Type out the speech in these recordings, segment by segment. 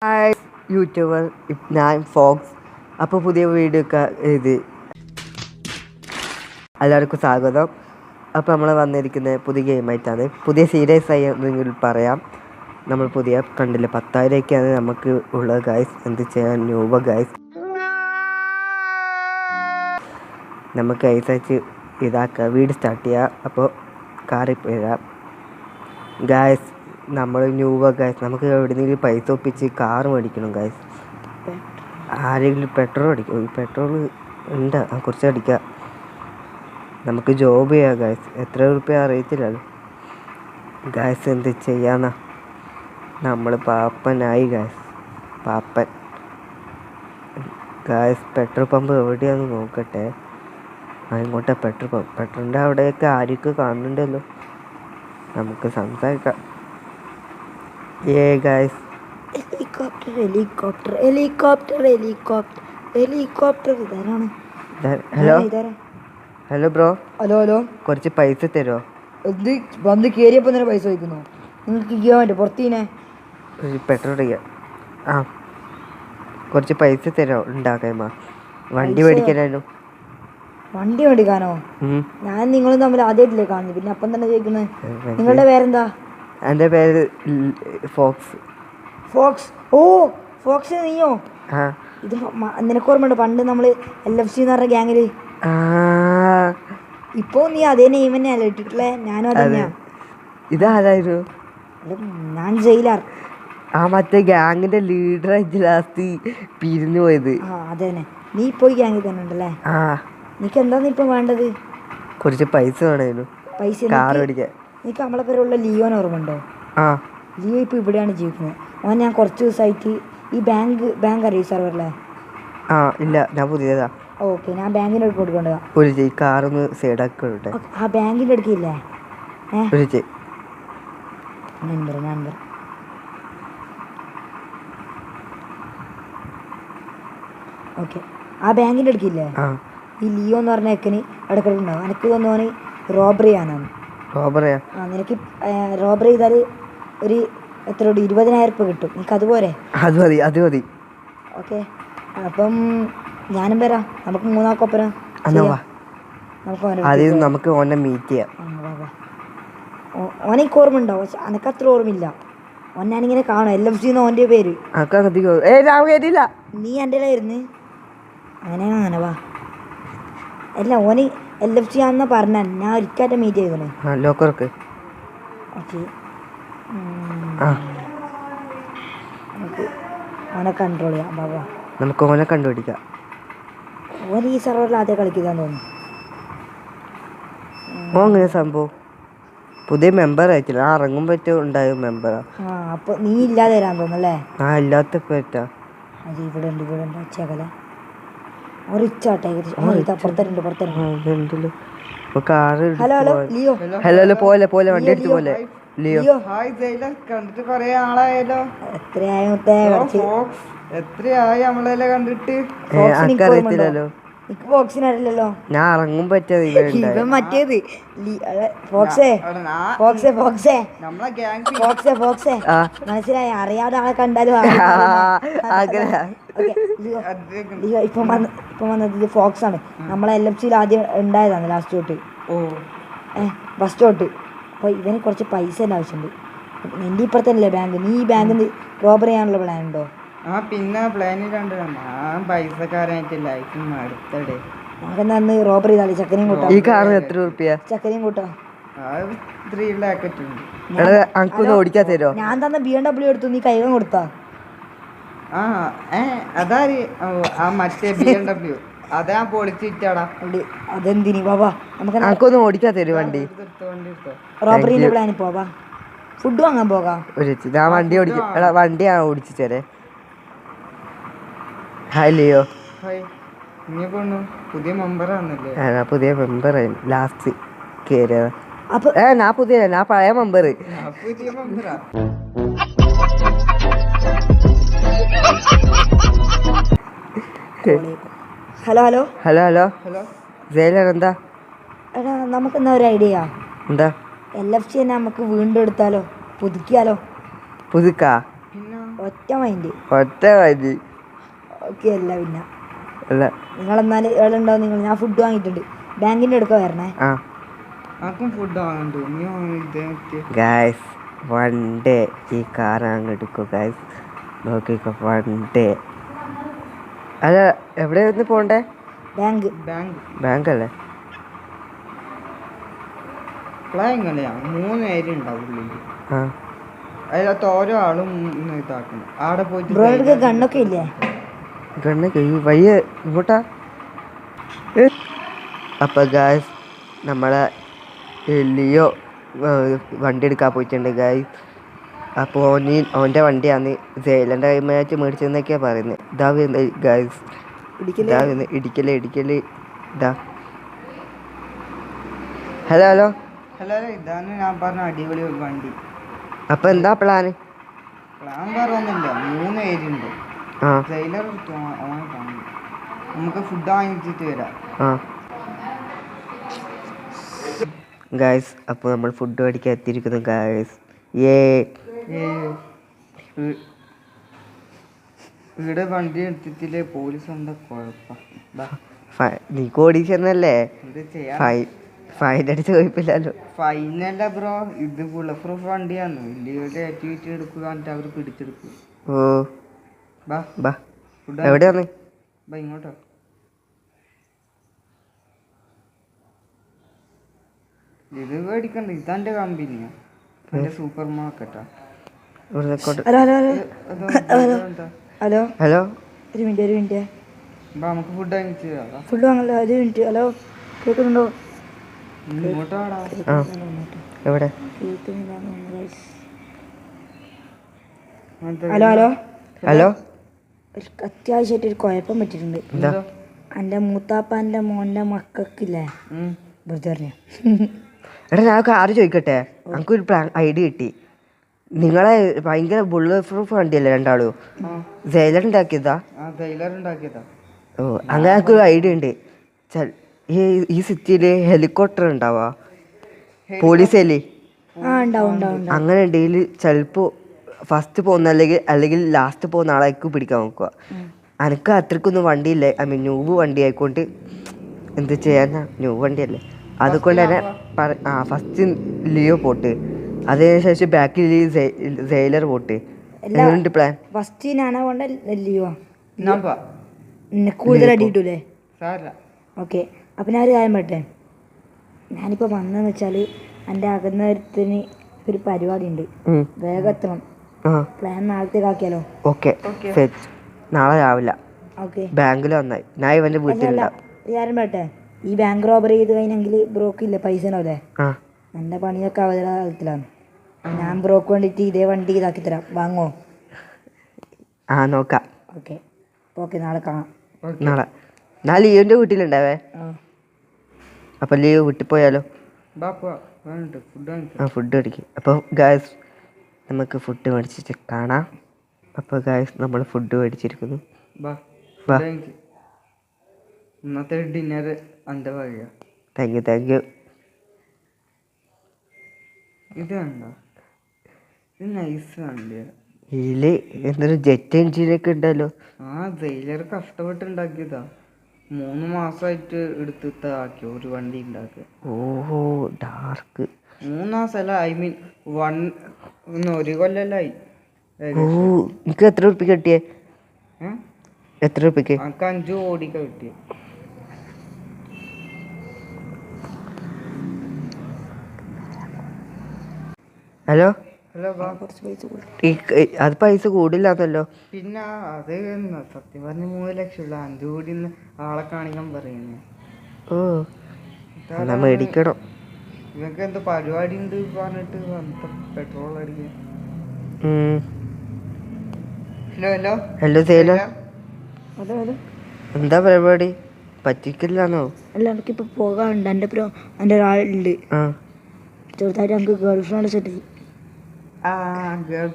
Hi YouTuber, ഞാൻ Fox. അപ്പോൾ പുതിയ വീഡിയോ ഇത് എല്ലാവർക്കും സ്വാഗതം. അപ്പോൾ നമ്മൾ വന്നിരിക്കുന്നത് പുതിയ ഗെയിമായിട്ടാണ്. പുതിയ സീരീസ് ആയി എന്തെങ്കിൽ പറയാം. നമ്മൾ പുതിയ കണ്ടില്ല 10,000 നമുക്ക് ഉള്ളത് ഗൈസ്. എന്ത് ചെയ്യാൻ ന്യൂബ ഗൈസ്. നമുക്ക് ഐസച്ച് ഇതാക്കുക, വീട് സ്റ്റാർട്ട് ചെയ്യുക. അപ്പോൾ കാറിൽ പോരാം ഗൈസ്. നമ്മൾ ന്യൂവ ഗൈസ്. നമുക്ക് എവിടെയെങ്കിലും പൈസ ഒപ്പിച്ച് കാർ മേടിക്കണം ഗൈസ്. ആരെങ്കിലും പെട്രോൾ അടിക്കും. ഈ പെട്രോൾ ഉണ്ട്, കുറച്ച് അടിക്കാം. നമുക്ക് ജോബ് ചെയ്യാം ഗൈസ്. എത്ര റുപ്യ അറിയത്തില്ലല്ലോ ഗൈസ്. എന്ത് ചെയ്യാനാ, നമ്മൾ പാപ്പനായി ഗൈസ്. പാപ്പൻ ഗൈസ്. പെട്രോൾ പമ്പ് എവിടെയാണെന്ന് നോക്കട്ടെ. ഇങ്ങോട്ടാ പെട്രോൾ പമ്പ്. പെട്രോളിൻ്റെ അവിടെയൊക്കെ ആരൊക്കെ കാണുന്നുണ്ടല്ലോ. നമുക്ക് സംസാരിക്കാം. ഗൈസ്, ഹെലികോപ്റ്റർ ഇതാരാണ്? Hello bro. ഹലോ കുറച്ച് പൈസ തരുമോ? എന്ത് വന്ന് കയറിയപ്പോൾ തന്നെ പൈസ വയ്ക്കുന്നു? നിങ്ങൾക്ക് ചെയ്യാൻ പറ്റും പുറത്തീനെ പെട്രോൾ അടിക്കാം. കുറച്ച് പൈസ തരുമോ? ഉണ്ടാക്കാമോ? വണ്ടി മേടിക്കാനോ? വണ്ടി മേടിക്കാനോ? ഞാൻ നിങ്ങളും തമ്മിൽ ആദ്യമായിട്ടില്ലേ കാണുന്നത്, പിന്നെ അപ്പം തന്നെ ചോദിക്കുന്നത്. നിങ്ങളുടെ പേരെന്താ? എൻ്റെ പേര് ഫോക്സ്. ഫോക്സ്? ഓ ഫോക്സ്, നീയോ? ഇത് നിനക്ക് ഓർമ്മയുണ്ട് പണ്ട് നമ്മൾ LFC എന്ന് പറഞ്ഞ ഗ്യാങ്ങിൽ? ഇപ്പോൾ നീ അതേ നെയിം തന്നെയല്ല ഇട്ടിട്ടുള്ളേ? ഞാനും അതന്നെയാ. ഇതാരായിരുന്നു? ഞാൻ ജയിലാർ. മറ്റേ ഗ്യാങ്ങിന്റെ ലീഡർ ആയിട്ട് ലാസ്റ്റ് പിരിഞ്ഞു പോയത്. അതെ തന്നെ. നീ ഇപ്പോൾ ഈ ഗ്യാങ്ങിൽ തന്നെ ഉണ്ടല്ലേ? നിനക്ക് എന്താന്ന് ഇപ്പം വേണ്ടത്? കുറച്ച് പൈസ വേണമായിരുന്നു. പൈസ കാർ മേടിക്കാൻ. നിനക്ക് നമ്മളെ പേരുള്ള ലിയോൻ ഓർമ്മയുണ്ടോ? ലിയോ ഇപ്പോൾ ഇവിടെയാണ് ജീവിക്കുന്നത്. അവൻ ഞാൻ കുറച്ച് ദിവസമായിട്ട് ഈ ബാങ്ക് അറിയോ സെർവറിലെ? ഇല്ല, ഞാൻ പുതിയതാ. ഓക്കെ, ഞാൻ ബാങ്കിൻ്റെ അടുത്ത് കൊടുക്കേണ്ടതാ. ഒരു കാറൊന്ന് സൈഡാക്കി. ആ ബാങ്കിൻ്റെ അടുക്കില്ലേ? Number okay. ആ ബാങ്കിൻ്റെ അടുക്കില്ലേ? ഈ ലിയോ എന്ന് പറഞ്ഞ എക്കന് ഇടക്കിടക്കുണ്ടാവും. എനിക്ക് തോന്നുന്നു റോബറി ചെയ്യാനാണ്. നിനക്ക് റോബറി ചെയ്താൽ ഒരു എത്ര 20,000 രൂപ കിട്ടും. നിനക്ക് അതുപോലെ? അത് മതി. ഓക്കെ, അപ്പം ഞാനും വരാം. നമുക്ക് മൂന്നാക്കൊപ്പരം നമുക്ക് ഓനെ മീറ്റ് ചെയ്യാം. ഓനെനിക്ക് ഓർമ്മ ഉണ്ടാവും, പക്ഷെ എനക്ക് അത്ര ഓർമ്മയില്ല. ഓൻ ഞാനിങ്ങനെ കാണും. LFC എന്ന് ഓൻ്റെ പേര്. നീ എൻ്റെ ആയിരുന്നു? അങ്ങനെ വാ. അല്ല, ഓന് LFC ആണെന്നാ പറഞ്ഞ. ഞാൻ ഒരിക്കലും മീറ്റ് ചെയ്തേ. ഓക്കെ, നമുക്ക് ഓനെ കൺട്രോൾ ചെയ്യാം. ബാബാ, നമുക്ക് ഓനെ കണ്ടുപിടിക്കാം. ഓൻ ഈ സെർവറിൽ ആദ്യം കളിക്കാൻ തോന്നുന്നു. അങ്ങനെ സംഭവം പുതിയ മെമ്പർ ആയിട്ടില്ല. ഇറങ്ങും പറ്റും ഉണ്ടായ മെമ്പറാ. അപ്പൊ നീ ഇല്ലാതെ വരാൻ തോന്നല്ലേ? ഇല്ലാത്ത പറ്റാ. അത് ഇവിടെ ഉണ്ട് ചകല റിച്ചാട്ടെ. ഹലോ പോലെ വണ്ടി എടുത്ത് പോലെ. ലിയോ, കണ്ടിട്ട് കൊറേ ആളായല്ലോ. എത്രയായി നമ്മളെല്ലാം കണ്ടിട്ട്? അറിയത്തില്ലല്ലോ. ഞാൻ ഇറങ്ങും പറ്റത് ഇവൻ മറ്റേത് മനസ്സിലായി. അറിയാതെ ആളെ കണ്ടാലും ഇപ്പൊ വന്നത് ഫോക്സ് ആണ്. നമ്മളെ LFC ആദ്യം ഉണ്ടായതാണ് ലാസ്റ്റ് തൊട്ട്, ഫസ്റ്റ് തൊട്ട്. അപ്പൊ ഇവന് കുറച്ച് പൈസ ആവശ്യമുണ്ട്. നിന്റെ ഇപ്പുറത്തല്ലേ ബാങ്ക്? നീ ഈ ബാങ്കിൽ നിന്ന് റോബർ ചെയ്യാനുള്ള പ്ലാൻ ഉണ്ടോ? പിന്നെ പ്ലാനിലുണ്ട്. ഞാൻ പൈസക്കാരായിട്ടില്ല. നമുക്കെന്നാ റോബർ ചെയ്താൽ ചക്കരയും കൂട്ടാം. ഈ കാറിന് എത്ര രൂപ? ചക്കരയും കൂട്ടാം. 3 lakh. ഓടിക്കാൻ തരുമോ? ഞാൻ തന്ന BMW എടുത്തു, നീ കൈകം കൊടുത്താ? മറ്റേ BMW അതാ പൊളിച്ചിട്ടാടാ. അതെന്തിനി ബാബാ? നമുക്കൊന്ന് ഓടിക്കാൻ തരും വണ്ടി? റോബറിന്റെ പ്ലാനിൽ പോവാ. ഫുഡ് വാങ്ങാൻ പോകാം. ഞാൻ വണ്ടി ഓടിച്ചു തരേ. Hi Leo. പുതിയ മെമ്പറാണല്ലേ? പുതിയ മെമ്പറായി ലാസ്റ്റ് കേറിയത്. ഞാൻ പഴയ മെമ്പർ. ഹലോ ജയിലർ, എന്താ? എടാ, നമുക്കെന്നാ ഒരു ഐഡിയ. എന്താ? LFC തന്നെ നമുക്ക് വീണ്ടും എടുത്താലോ, പുതുക്കിയാലോ? പുതുക്കാ? ഒറ്റ മൈൻഡ്. ഒറ്റ മതി. ഓക്കെ അല്ല പിന്നെ അല്ല നിങ്ങളെന്നാൽ ഏളുണ്ടാവും നിങ്ങൾ. ഞാൻ ഫുഡ് വാങ്ങിയിട്ടുണ്ട്. ബാങ്കിൻ്റെ അടുക്ക വരണേ. ആ ആർക്കും ഫുഡ് വാങ്ങണ്ട് നീ വാങ്ങിയിട്ട് ഗായ്സ് വൺ ഡേ ഈ കാർ അങ്ങ് എടുക്കും ഗായ്സ്. നോക്കിക്കോ വൺ ഡേ. അല്ല എവിടെയായിരുന്നു പോണ്ടേ? ബാങ്ക്. ബാങ്ക് ബാങ്കല്ലേ? എങ്ങനെയാ 3 ഏരിയ ഉണ്ടാവും ഉള്ളിൽ. ആ അതിനകത്ത് ഓരോ ആളും ഇതാക്കണം. അവിടെ പോയിട്ട് ബ്രോയുടെ ഗണ്ണൊക്കെ ഇല്ലേ? ഗണ്ണൊക്കെ വയ്യ ഇങ്ങോട്ടാ. അപ്പോൾ ഗായ്സ് നമ്മളെ ലിയോ വണ്ടി എടുക്കാൻ പോയിട്ടുണ്ട് ഗായ്സ്. അപ്പോൾ ഓൻ്റെ വണ്ടിയാണ് ജയിലൻ്റെ കൈമാറ്റി മേടിച്ചെന്നൊക്കെയാണ് പറയുന്നത്. ഇതാ വരുന്നത് ഗായ്സ്. ഇതാ വരുന്നത്. ഇടിക്കല് ഇതാ. ഹലോ ഹലോ ഹലോ ഇതാണ് ഞാൻ പറഞ്ഞ അടിപൊളി ഒരു വണ്ടി. അപ്പോൾ എന്താ പ്ലാന്? പ്ലാൻ പറഞ്ഞില്ല. 3 ഏരിയ ഉണ്ട്. ആ ട്രെയിലർ നമുക്ക് ഫുഡ് വാങ്ങിച്ചിട്ട് വരാം. ആ ഗായ്സ് അപ്പോൾ നമ്മൾ ഫുഡ് മേടിക്കാൻ എത്തിയിരിക്കുന്നു ഗായ്സ്. ഇവിടെ വണ്ടി എടുത്തിട്ടില്ലേ പോലീസ് എന്താ കുഴപ്പം. നീ കോടീശ്വരനല്ലേ? എന്ത് ചെയ്യാ? ഫൈൻ അടിച്ച് കുഴപ്പമില്ലല്ലോ. ഫൈനല്ല ബ്രോ, ഇത് ബുള്ളറ്റ് പ്രൂഫ് വണ്ടിയാണ്. ഇല്ലീഗൽ ആക്ടിവിറ്റി എടുക്കുക എന്നിട്ട് അവർ പിടിച്ചെടുക്കും. ഓ ബാ ബാ. ഫുഡ് എവിടെയാണ്? ബാ ഇങ്ങോട്ടോ. ഇത് മേടിക്കണ്ട, ഇതാൻ്റെ കമ്പനിയാ, എൻ്റെ സൂപ്പർ മാർക്കറ്റാ. ഹലോ ഹലോ ഹലോ ഒരു മിനിറ്റ്. ബാ നമുക്ക് ഫുഡ് വാങ്ങിച്ച് തരാം. ഫുഡ് വാങ്ങല്ലോ. ഒരു മിനിറ്റ്. ഹലോ കേൾക്കുന്നുണ്ടോ? ഇങ്ങോട്ടാടാ. ആ എവിടെ? ഹലോ ഹലോ ഒരു അത്യാവശ്യമായിട്ടൊരു കുഴപ്പം പറ്റിയിട്ടുണ്ട്. എന്താ? എൻ്റെ മൂത്താപ്പാൻ്റെ മോൻ്റെ മക്കൾക്കില്ലേ ബ്രദറിന്. എടാ ഞാൻ കാറ് ചോദിക്കട്ടെ? നമുക്കൊരു ഐഡിയ കിട്ടി. നിങ്ങളെ ഭയങ്കര ബുള്ളറ്റ് പ്രൂഫ് വണ്ടിയല്ലേ രണ്ടാളും? ജയിലർ ഉണ്ടാക്കിയതാ? ട്രെയിലർ ഉണ്ടാക്കിയതാ. ഓ അങ്ങനെ ഒരു ഐഡിയ ഉണ്ട്. ഈ സിറ്റിയിൽ ഹെലികോപ്റ്റർ ഉണ്ടാവാ? പോലീസ് ഹെലി അങ്ങനെ ഉണ്ടെങ്കിൽ ചിലപ്പോൾ ഫസ്റ്റ് പോകുന്ന അല്ലെങ്കിൽ ലാസ്റ്റ് പോകുന്ന ആളേക്ക് പിടിക്കാൻ നോക്കുക. എനിക്ക് അത്രക്കൊന്നും വണ്ടിയില്ലേ. ഐ മീൻ ന്യൂ വണ്ടി ആയിക്കൊണ്ട് എന്ത് ചെയ്യാനാ? ന്യൂ വണ്ടിയല്ലേ, അതുകൊണ്ട് തന്നെ ഫസ്റ്റ് ലിയോ പോട്ട്, അതിനുശേഷം ബാക്കിൽ ജയിലർ പോട്ട്. എങ്ങനെയുണ്ട് പ്ലാൻ? ഫസ്റ്റ് ഞാനാ കൊണ്ട് ലിയോ നമ്പ കൂടുതൽ അടി കിട്ടൂലേ? സാരല്ല. ഓക്കെ അപ്പം ഞാനൊരു കാര്യം പറയട്ടെ. ഞാനിപ്പോൾ വന്നതെന്ന് വെച്ചാൽ എൻ്റെ അകന്നത്തിന് ഒരു പരിപാടി ഉണ്ട്, വേഗം എത്തണം. പ്ലാൻ നാളത്തേക്ക് ആക്കിയാലോ? Okay set. നാളെ രാവിലെ ഓക്കെ ബാങ്കിൽ വന്നായി ഞാൻ ഇവൻ്റെ വീട്ടിലുണ്ടാവും. കാര്യം പറയട്ടെ, ഈ ബാങ്ക് റോബറി ചെയ്ത് കഴിഞ്ഞെങ്കിൽ ബ്രോക്കില്ലേ പൈസ ഉണ്ടാവില്ലേ? എൻ്റെ പണിയൊക്കെ അവതരത്തിലാണ്. ഞാൻ ബ്രോക്ക് വേണ്ടിയിട്ട് ഇതേ വണ്ടി ഇതാക്കി തരാം, വാങ്ങോ? നോക്കാം. ഓക്കെ ഓക്കെ നാളെ കാണാം. നാളെ ഞാൻ ലിയോൻ്റെ വീട്ടിലുണ്ടാവേ. അപ്പം ലിയോ വീട്ടിൽ പോയാലോ? ഫുഡ് മേടിക്കും. അപ്പോൾ ഗായ്സ് നമുക്ക് ഫുഡ് മേടിച്ചിട്ട് കാണാം. അപ്പോൾ ഗായ്സ് നമ്മൾ ഫുഡ് മേടിച്ചിരിക്കുന്നു. ഇന്നത്തെ ഡിന്നർ എൻ്റെ വഴിയാ. Thank you. ഇത് കണ്ടോ? ഇത് നൈസ് വണ്ടിയാ. ഇതിൽ എന്തൊരു ജെറ്റ് എൻജിനൊക്കെ ഉണ്ടല്ലോ. ജയിലർ കഷ്ടപ്പെട്ടുണ്ടാക്കിയതാ. 3 മാസമായിട്ട് എടുത്തിട്ടാക്കി ഒരു വണ്ടി ഉണ്ടാക്കുക. ഓഹോ ഡാർക്ക്. 3 മാസമല്ല, I mean 1 കൊല്ലല്ലായി. ഓ എനിക്ക് എത്ര റുപ്യ കിട്ടിയേ? എത്ര റുപ്യക്ക്? എനിക്ക് 5 കോടിക്ക് കിട്ടിയ. ഹലോ ഹലോ അത് പൈസ കൂടില്ലാന്നല്ലോ. പിന്നെ അത് സത്യം പറഞ്ഞ 3 ലക്ഷം ഉള്ള 5 കോടി ആളെ കാണിക്കാൻ പറയുന്നു. ഓ എന്നാ മേടിക്കണം. ഇവർക്ക് എന്തോ പരിപാടി ഉണ്ട് പറഞ്ഞിട്ട് പെട്രോൾ അടിക്കാൻ. ഹലോ ഹലോ സേല, ഹലോ ഹലോ എന്താ പരിപാടി? പറ്റിക്കില്ലാന്നോ? അല്ല എനിക്കിപ്പോൾ പോകാനുണ്ട്. എൻ്റെ ഒരാളുണ്ട് ചെറുതായിട്ട്. നമുക്ക് ഗേൾ ഫ്രണ്ട് സെറ്റ് ചെയ്യും. ഗേൾ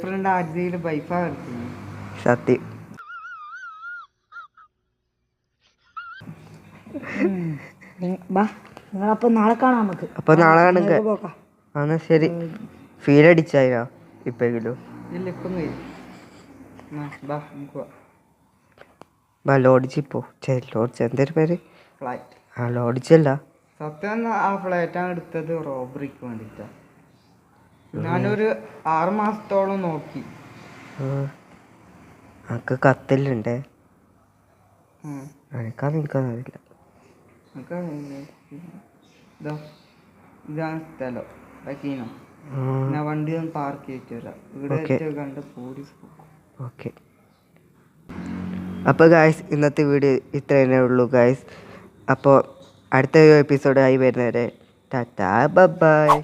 ഫ്രണ്ട് ആദ്യം വൈഫാ കളിക്കുന്നു. സത്യം. നിങ്ങളപ്പോൾ നാളെ കാണാം നമുക്ക്. അപ്പോൾ നാളെ കാണുക. ശരി. ഫീൽ അടിച്ചായിരാ ഇപ്പെങ്കിലും? ഇല്ല ഇപ്പം വരും ബാ നമുക്ക് ലോഡ്ജിൽ പോ ലോഡ്ജ് എന്തൊരു പേര് ഫ്ലൈറ്റ് ആ ലോഡ്ജല്ല സത്യം ആ ഫ്ലൈറ്റാണ് എടുത്തത് റോബറിക്ക് വേണ്ടിയിട്ടാണ്. ഞാനൊരു 6 മാസത്തോളം നോക്കി. എനിക്ക് കത്തിലുണ്ടേ എനിക്കറിയില്ല. ഇതാണ് സ്ഥലം വക്കീനോ. ഞാൻ വണ്ടി ഒന്ന് പാർക്ക് ചെയ്തിട്ട് വരാം. ഇവിടെ കണ്ട് പോലീസ് പോകും. ഓക്കെ അപ്പോൾ ഗായ്സ് ഇന്നത്തെ വീഡിയോ ഇത്ര തന്നെ ഉള്ളൂ ഗായ്സ്. അപ്പോൾ അടുത്ത എപ്പിസോഡായി വരുന്നവരെ ടാറ്റാ ബൈ.